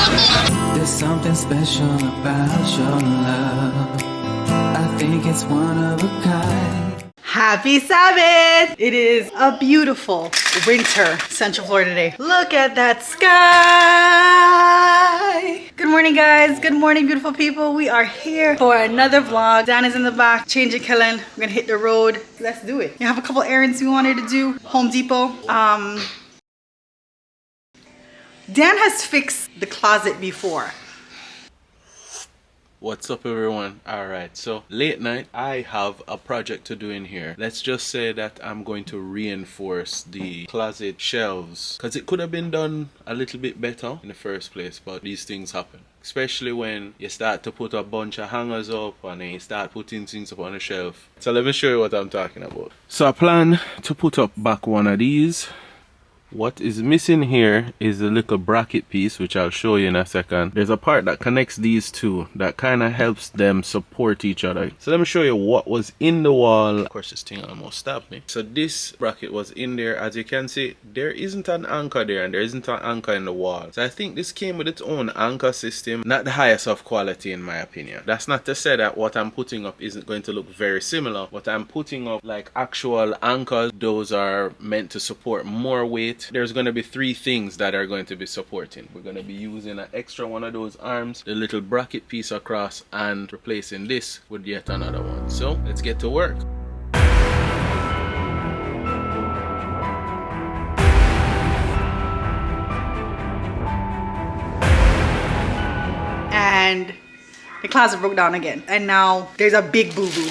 There's something special about your love. I think it's one of a kind. Happy Sabbath! It is a beautiful winter Central Florida day. Look at that sky! Good morning, guys. Good morning, beautiful people. We are here for another vlog. Dan is in the back, changing Kellan. We're gonna hit the road. Let's do it. We have a couple errands we wanted to do. Home Depot. Dan has fixed the closet before. What's up, everyone? Alright, so late night, I have a project to do in here. Let's just say that I'm going to reinforce the closet shelves, because it could have been done a little bit better in the first place, but these things happen. Especially when you start to put a bunch of hangers up and then you start putting things up on the shelf. So let me show you what I'm talking about. So I plan to put up back one of these. What is missing here is a little bracket piece, which I'll show you in a second. There's a part that connects these two that kind of helps them support each other. So let me show you what was in the wall. Of course, this thing almost stabbed me. So this bracket was in there. As you can see, there isn't an anchor there and there isn't an anchor in the wall. So I think this came with its own anchor system. Not the highest of quality in my opinion. That's not to say that what I'm putting up isn't going to look very similar. What I'm putting up, like actual anchors, those are meant to support more weight. There's going to be three things that are going to be supporting. We're going to be using an extra one of those arms, the little bracket piece across, and replacing this with yet another one. So let's get to work. And the closet broke down again. And now there's a big boo-boo.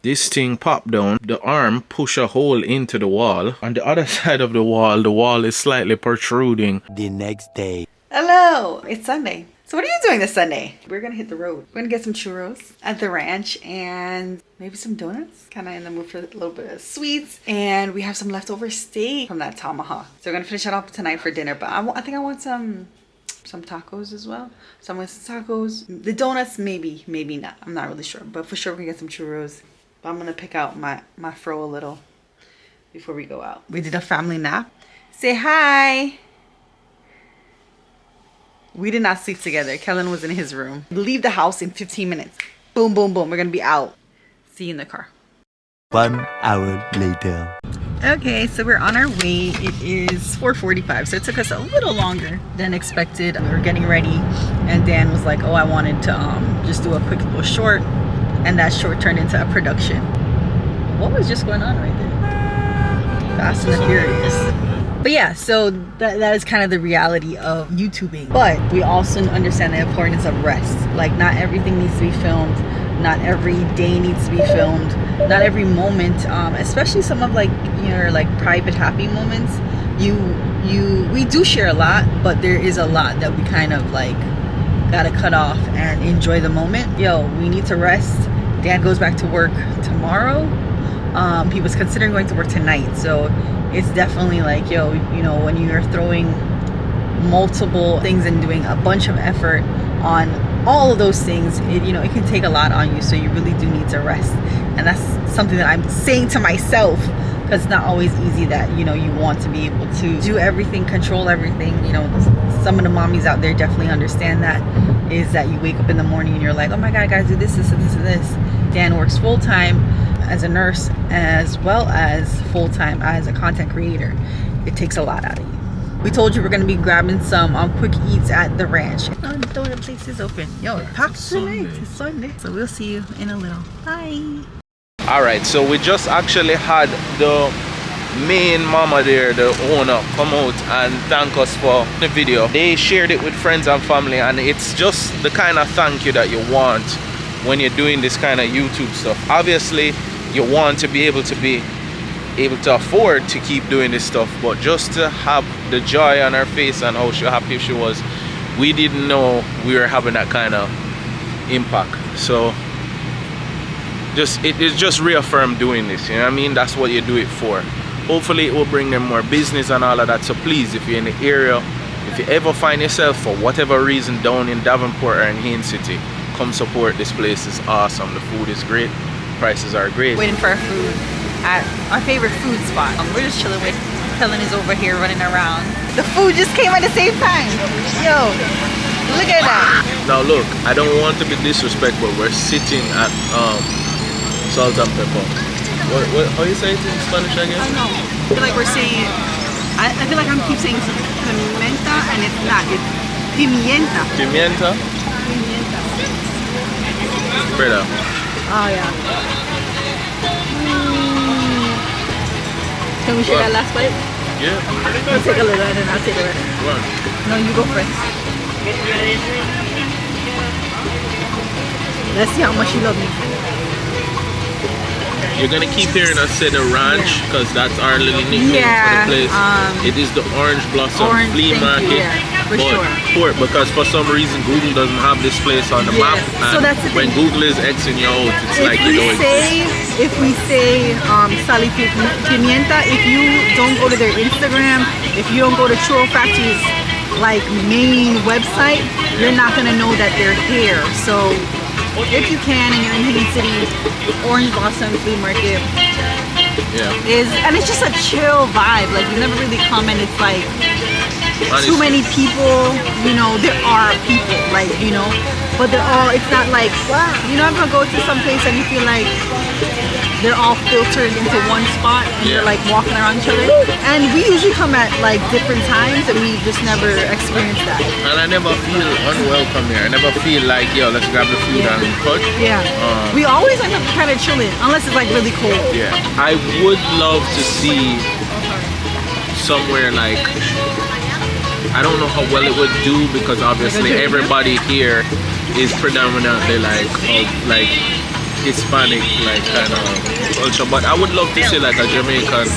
This thing popped down, the arm push a hole into the wall. On the other side of the wall is slightly protruding. The next day. Hello, it's Sunday. So what are you doing this Sunday? We're gonna hit the road. We're gonna get some churros at the ranch and maybe some donuts. Kind of in the mood for a little bit of sweets. And we have some leftover steak from that tomahawk. So we're gonna finish it up tonight for dinner. But I think I want some tacos as well. So I'm gonna get some tacos. The donuts, maybe not. I'm not really sure. But for sure we're gonna get some churros. But I'm gonna pick out my fro a little before we go out. We did a family nap. Say hi. We did not sleep together. Kellan was in his room. Leave the house in 15 minutes. Boom, boom, boom. We're gonna be out. See you in the car. 1 hour later. Okay, so we're on our way. It is 4:45, so it took us a little longer than expected. We were getting ready, and Dan was like, "Oh, I wanted to just do a quick little short," and that short turned into a production. What was just going on right there? Fast and the Furious. But yeah, so that is kind of the reality of YouTubing. But we also understand the importance of rest. Like, not everything needs to be filmed. Not every day needs to be filmed. Not every moment, especially some of like your like private happy moments. We do share a lot, but there is a lot that we kind of like gotta cut off and enjoy the moment. Yo, we need to rest. Dan goes back to work tomorrow. He was considering going to work tonight, so it's definitely like, yo, you know, when you're throwing multiple things and doing a bunch of effort on all of those things, it can take a lot on you. So you really do need to rest, and that's something that I'm saying to myself, because it's not always easy that you want to be able to do everything, control everything. Some of the mommies out there definitely understand that, is that you wake up in the morning and you're like, oh my god, I gotta do this, this, and this, and this. Dan works full-time as a nurse as well as full-time as a content creator. It takes a lot out of you. We told you we're gonna be grabbing some quick eats at the ranch. Oh, the donut place is open. Yo, it's packed tonight. It's Sunday. So we'll see you in a little. Bye. Alright, so we just actually had the main mama there, the owner, come out and thank us for the video. They shared it with friends and family, and it's just the kind of thank you that you want when you're doing this kind of YouTube stuff. Obviously, you want to be able to afford to keep doing this stuff, but just to have the joy on her face and how happy she was, we didn't know we were having that kind of impact. So it just reaffirmed doing this, you know what I mean? That's what you do it for. Hopefully it will bring them more business and all of that. So please, if you're in the area, if you ever find yourself for whatever reason down in Davenport or in Haines City, come support. This place is awesome. The food is great, prices are great. Waiting for our food at our favorite food spot. We're just chilling with Kellan. Is over here running around. The food just came at the same time. Yo, Now look, I don't want to be disrespectful. We're sitting at Salt and Pepper. How you say it in Spanish again? I don't know. I feel like we're saying. I feel like I'm keep saying pimienta and it's not. It's pimienta. Pimienta? Pimienta. Brother. Oh yeah. Can we share that last bite? Yeah. I'll take a little and then I'll take the rest. Run. No, you go first. Let's see how much you love me. You're gonna keep hearing us say the ranch because that's our little nickname Yeah, for the place. It is the Orange Blossom Flea thank Market. you, yeah, for but sure. Port, because for some reason Google doesn't have this place on the map. So And that's the when thing. Google is Xing you out, it's like you know If we say Sal Y Pimienta, if you don't go to their Instagram, if you don't go to Xurro Factory's like main website, you're not gonna know that they're here. So if you can and you're in Haines City, Orange Blossom Flea Market is, and it's just a chill vibe. Like you never really come and it's like too many people. You know, there are people, like, you know, but they're all. It's not like, wow, you know, I'm gonna go to some place and you feel like they're all filtered into one spot and they're like walking around each other. And we usually come at like different times and we just never experience that. And I never feel unwelcome here. I never feel like, yo, let's grab the food and cut. Yeah. We always end up kind of chilling unless it's like really cold. Yeah. I would love to see somewhere like, I don't know how well it would do because obviously everybody here is predominantly like Hispanic like kind of culture, but I would love to see like a Jamaican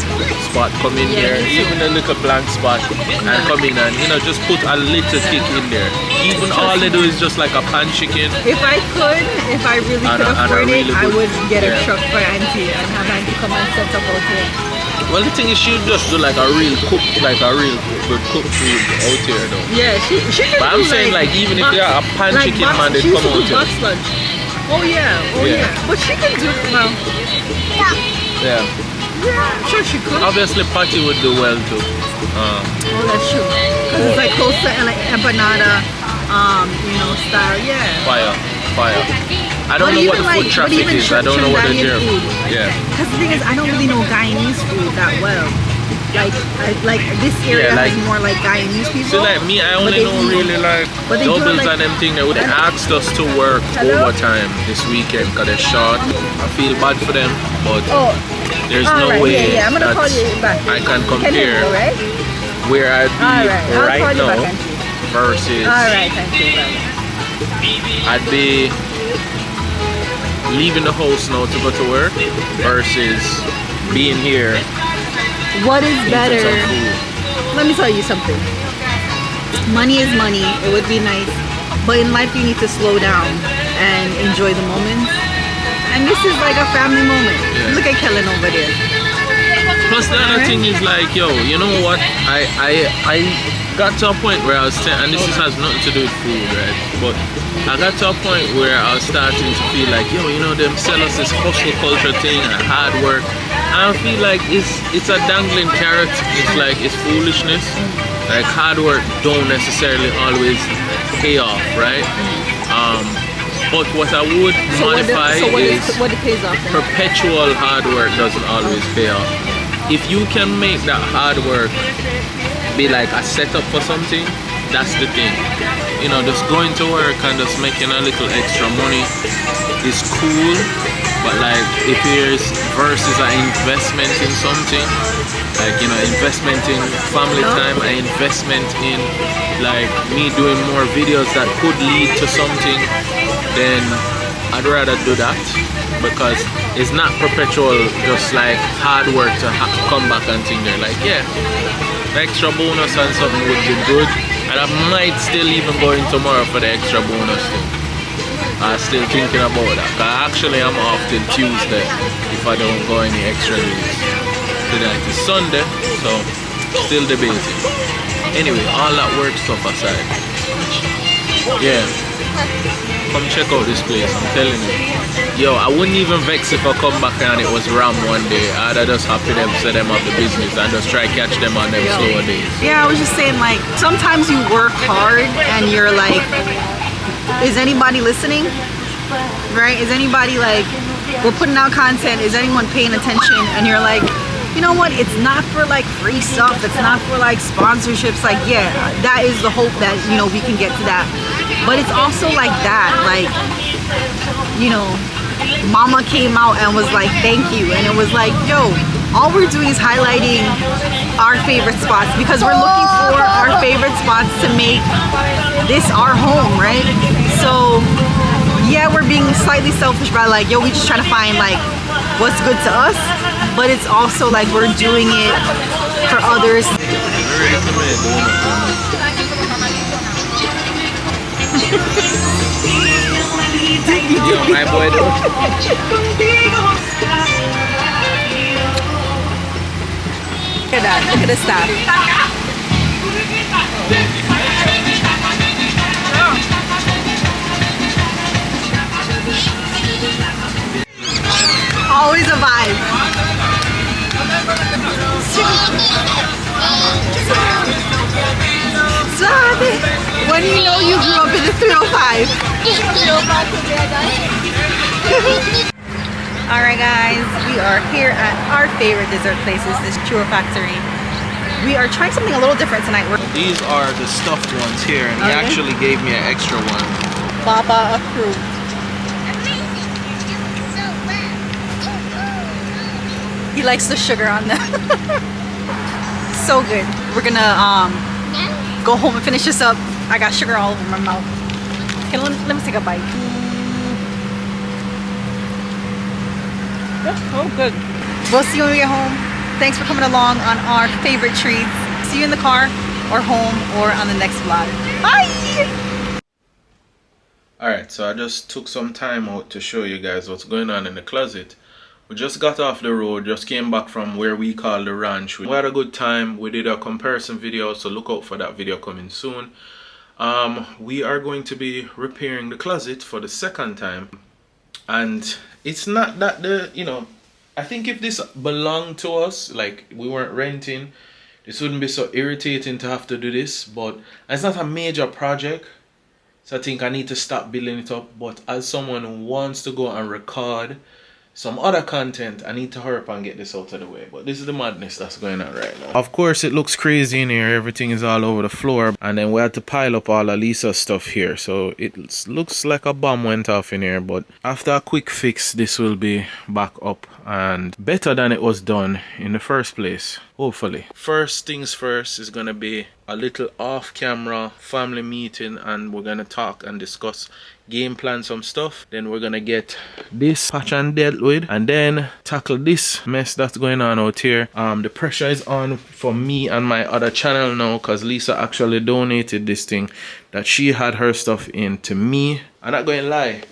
spot come in here, even a little blank spot, and come in and, you know, just put a little kick in there. Even all they do is just like a pan chicken. If I really could afford it, I would get a truck for Auntie and have Auntie come and set up out here. Well, the thing is, she just do like a real good cooked food out here though. Yeah, she can. But I'm saying like even if they are a pan chicken man, they come out here. Oh yeah, But she can do it well. Yeah. Yeah, I'm sure she could. Obviously, Patty would do well too. Oh, that's true. Because it's like close to like empanada, you know, style. Yeah. Fire. I don't know what the food traffic is. I don't know what the German. Yeah. Because the thing is, I don't really know Guyanese food that well. Like this area has more like Guyanese people. So like me, I only know really like doubles and them thing. They would have asked us to work overtime this weekend because they're short. I feel bad for them, but there's no way I'm gonna call you back. I can compare where I'd be right now versus I'd be leaving the house now to go to work versus being here. What is better? Let me tell you something. Money is money. It would be nice, but in life you need to slow down and enjoy the moments. And this is like a family moment. Yeah. Look at Kellan over there. Plus the other thing is like, yo, you know what? I got to a point where I was and this has nothing to do with food, right? But I got to a point where I was starting to feel like, yo, you know, them sell us this hustle culture thing and hard work. I feel like it's a dangling carrot. It's like it's foolishness. Like hard work don't necessarily always pay off, right? But what I would modify is what it pays off then? Perpetual hard work doesn't always pay off. If you can make that hard work be like a setup for something, that's the thing. You know, just going to work and just making a little extra money is cool. But like if there's versus an investment in something, like, you know, investment in family time, an investment in like me doing more videos that could lead to something, then I'd rather do that because it's not perpetual just like hard work to come back and think they're like, yeah, extra bonus and something would be good, and I might still even go in tomorrow for the extra bonus thing. I'm still thinking about that. Actually, I'm off till Tuesday if I don't go any extra days. Tonight is Sunday, so still debating. Anyway, all that work stuff aside. Yeah. Come check out this place, I'm telling you. Yo, I wouldn't even vex if I come back and it was Ram one day. I'd just happy them set them up the business and just try catch them on them slower days. Yeah, I was just saying, like, sometimes you work hard and you're like, is anybody listening? Right? Is anybody like, we're putting out content, is anyone paying attention? And you're like, you know what, it's not for like free stuff, it's not for like sponsorships. Like, yeah, that is the hope that, you know, we can get to that. But it's also like that, like, you know, mama came out and was like, thank you. And it was like, yo, all we're doing is highlighting our favorite spots, because we're looking for our favorite spots to make this our home, right? So yeah, we're being slightly selfish by like, yo, we just try to find like what's good to us, but it's also like we're doing it for others. My boy, Look at that, look at the staff. Always a vibe. Suave. When you know you grew up in the 305. Alright guys, we are here at our favorite dessert places, this Xurro Factory. We are trying something a little different tonight. these are the stuffed ones here, and he actually gave me an extra one. Baba approved. He likes the sugar on them. So good. We're gonna go home and finish this up. I got sugar all over my mouth. Okay, let me take a bite. Oh, good. We'll see you when we get home. Thanks for coming along on our favorite treats. See you in the car or home or on the next vlog. Bye! Alright, so I just took some time out to show you guys what's going on in the closet. We just got off the road, just came back from where we call the ranch. We had a good time. We did a comparison video, so look out for that video coming soon. We are going to be repairing the closet for the second time. And it's not that I think if this belonged to us, like we weren't renting, this wouldn't be so irritating to have to do this. But it's not a major project, so I think I need to stop building it up. But as someone who wants to go and record some other content, I need to hurry up and get this out of the way. But this is the madness that's going on right now. Of course, it looks crazy in here. Everything is all over the floor. And then we had to pile up all of Lisa's stuff here. So it looks like a bomb went off in here. But after a quick fix, this will be back up and better than it was done in the first place. Hopefully. First things first is going to be a little off-camera family meeting. And we're going to talk and discuss game plan some stuff. Then we're gonna get this patch and dealt with, and then tackle this mess that's going on out here. The pressure is on for me and my other channel now, because Lisa actually donated this thing that she had her stuff in to me. I'm not going to lie,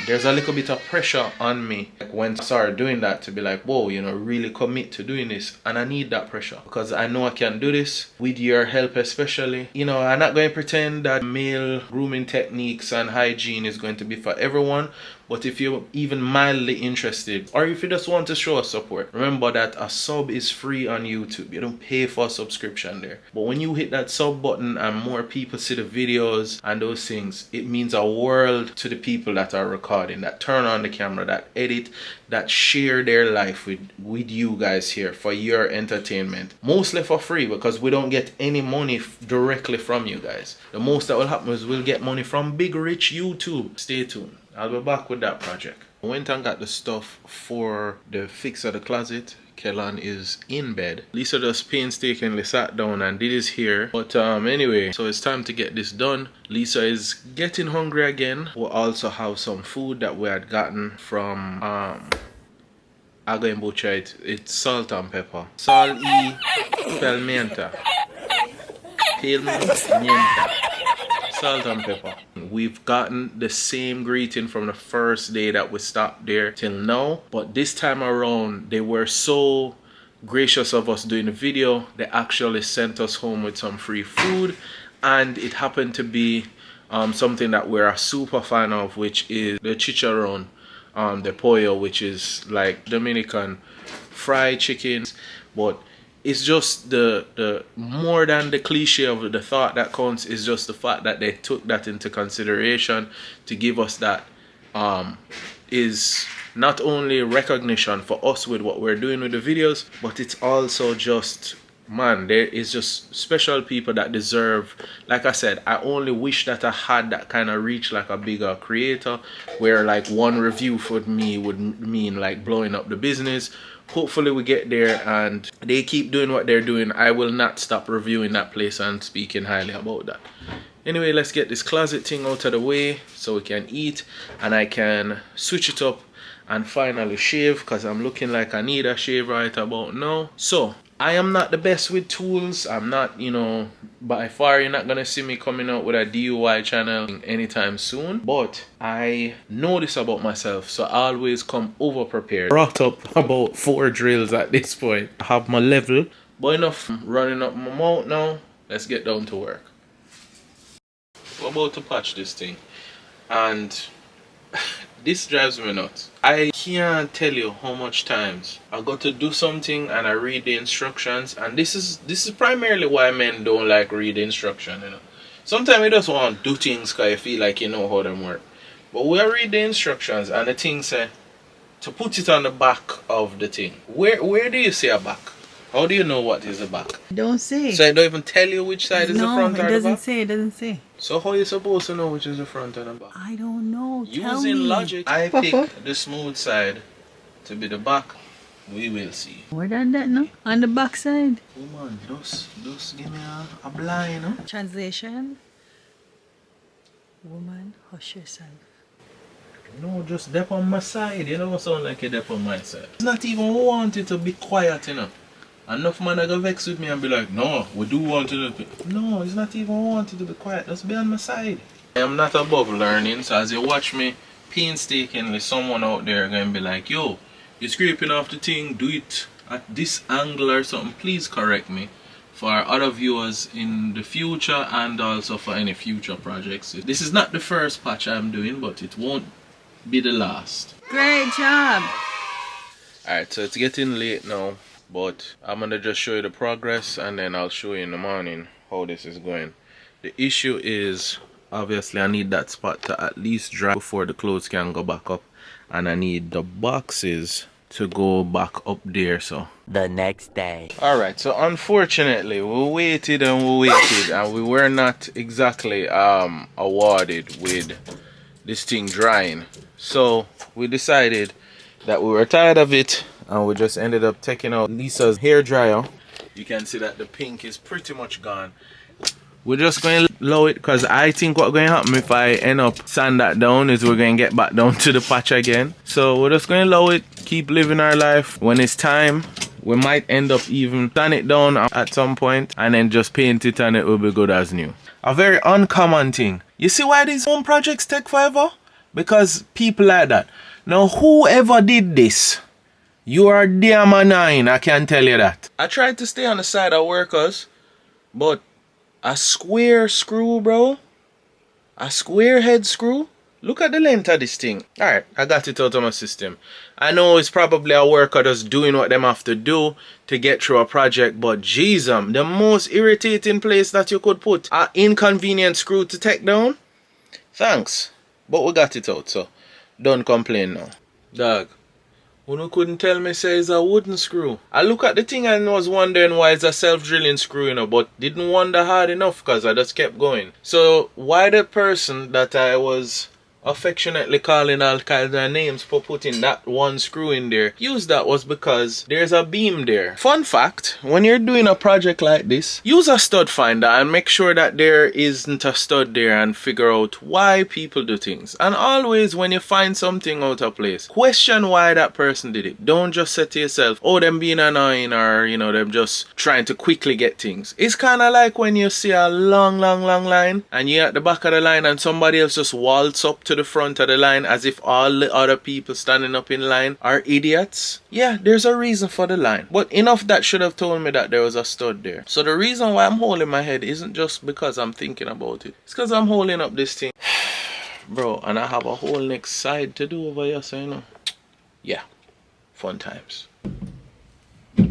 there's a little bit of pressure on me when I started doing that, to be like, whoa, really commit to doing this. And I need that pressure, because I know I can do this with your help especially. I'm not going to pretend that male grooming techniques and hygiene is going to be for everyone. But if you're even mildly interested, or if you just want to show us support, remember that a sub is free on YouTube. You don't pay for a subscription there. But when you hit that sub button and more people see the videos and those things, it means a world to the people that are recording, that turn on the camera, that edit, that share their life with you guys here for your entertainment. Mostly for free, because we don't get any money directly from you guys. The most that will happen is we'll get money from big rich YouTube. Stay tuned. I'll be back with that project. I went and got the stuff for the fix of the closet. Kellan is in bed. Lisa just painstakingly sat down and did his hair. But anyway, so it's time to get this done. Lisa is getting hungry again. We'll also have some food that we had gotten from I'll go and butcher it. It's salt and pepper. Sal Y Pimienta. Salt and pepper. We've gotten the same greeting from the first day that we stopped there till now, but this time around they were so gracious of us doing the video. They actually sent us home with some free food, and it happened to be something that we're a super fan of, which is the chicharron, the pollo, which is like Dominican fried chicken, but it's just the more than the cliche of the thought that counts is just the fact that they took that into consideration to give us that is not only recognition for us with what we're doing with the videos, but it's also just, man, there is just special people that deserve. Like I said, I only wish that I had that kind of reach like a bigger creator, where like one review for me would mean like blowing up the business. Hopefully we get there and they keep doing what they're doing. I will not stop reviewing that place and speaking highly about that. Anyway, let's get this closet thing out of the way so we can eat and I can switch it up and finally shave, because I'm looking like I need a shave right about now. So I am not the best with tools. I'm not, you know, by far you're not gonna see me coming out with a DIY channel anytime soon, but I know this about myself, so I always come over prepared. Brought up about 4 drills at this point. I have my level, but enough running up my mouth now. Let's get down to work. We're about to patch this thing, and this drives me nuts. I can't tell you how much times I got to do something and I read the instructions, and this is primarily why men don't like read the instruction, you know. Sometimes you just want to do things because you feel like you know how them work. But we read the instructions and the thing say to put it on the back of the thing. Where do you see a back? How do you know what is the back? Don't say. So I don't even tell you which side is the front or the back? No, it doesn't say. It doesn't say. So how are you supposed to know which is the front and the back? I don't know. Tell Using me. logic, I pick the smooth side to be the back. We will see. Where done that now? On the back side. Woman, just give me a blind, no? Translation. Woman, hush yourself. No, just dip on my side. You don't sound like you dip on my side. It's not even want it to be quiet, you know. Enough man are gonna vex with me and be like, no, we do want it to be. No, it's not even want it to be quiet. Just be on my side. I am not above learning, so as you watch me painstakingly, someone out there gonna be like, yo, you're scraping off the thing, do it at this angle or something. Please correct me for other viewers in the future and also for any future projects. This is not the first patch I'm doing, but it won't be the last. Great job. Alright, so it's getting late now, but I'm gonna just show you the progress and then I'll show you in the morning how this is going. The issue is, obviously I need that spot to at least dry before the clothes can go back up, and I need the boxes to go back up there. So The next day. alright, so unfortunately we waited and we were not exactly awarded with this thing drying, so we decided that we were tired of it and we just ended up taking out Lisa's hair dryer. You can see that the pink is pretty much gone. We're just going to lower it because I think what's going to happen if I end up sand that down is we're going to get back down to the patch again. So we're just going to lower it, keep living our life. When it's time, we might end up even sand it down at some point and then just paint it and it will be good as new. A very uncommon thing. You see why these home projects take forever? Because people like that. Now whoever did this, you are damn annoying, I can tell you that. I tried to stay on the side of workers, but a square screw, bro. A square head screw. Look at the length of this thing. Alright, I got it out of my system. I know it's probably a worker just doing what them have to do to get through a project, but jeez, the most irritating place that you could put an inconvenient screw to take down. Thanks. But we got it out, so don't complain now. Dog, you couldn't tell me say it's a wooden screw. I look at the thing and was wondering why it's a self-drilling screw, you know, but didn't wonder hard enough because I just kept going. So why the person that I was affectionately calling all kinds of names for putting that one screw in there use that was because there's a beam there. Fun fact, when you're doing a project like this, use a stud finder and make sure that there isn't a stud there and figure out why people do things. And always when you find something out of place, question why that person did it. Don't just say to yourself, oh, them being annoying, or you know, them just trying to quickly get things. It's kind of like when you see a long line and you're at the back of the line and somebody else just waltz up to the front of the line as if all the other people standing up in line are idiots. Yeah, there's a reason for the line, but enough that should have told me that there was a stud there. So the reason why I'm holding my head isn't just because I'm thinking about it. It's because I'm holding up this thing. Bro, and I have a whole next side to do over here, so you know. Yeah, fun times. Okay.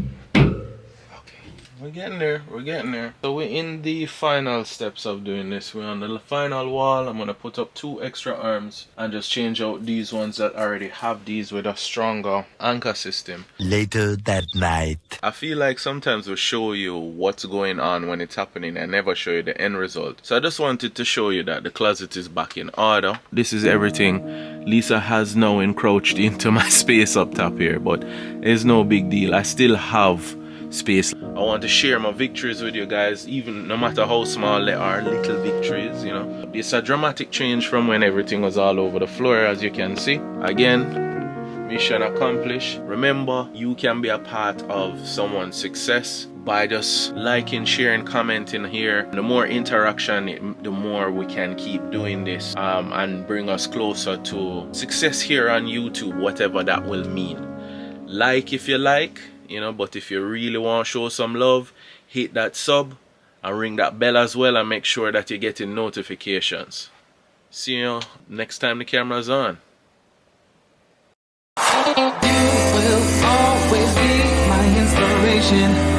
We're getting there. We're getting there. So we're in the final steps of doing this. We're on the final wall. I'm gonna put up 2 extra arms and just change out these ones that already have these with a stronger anchor system. Later that night. I feel like sometimes we show you what's going on when it's happening and never show you the end result. So I just wanted to show you that the closet is back in order. This is everything. Lisa has now encroached into my space up top here, but it's no big deal. I still have space. I want to share my victories with you guys, even no matter how small they are, little victories, you know. It's a dramatic change from when everything was all over the floor, as you can see. Again, mission accomplished. Remember, you can be a part of someone's success by just liking, sharing, commenting here. The more interaction, the more we can keep doing this and bring us closer to success here on YouTube, whatever that will mean. Like if you like, you know, but if you really want to show some love, hit that sub and ring that bell as well, and make sure that you're getting notifications. See you next time the camera's on. You will always be my inspiration.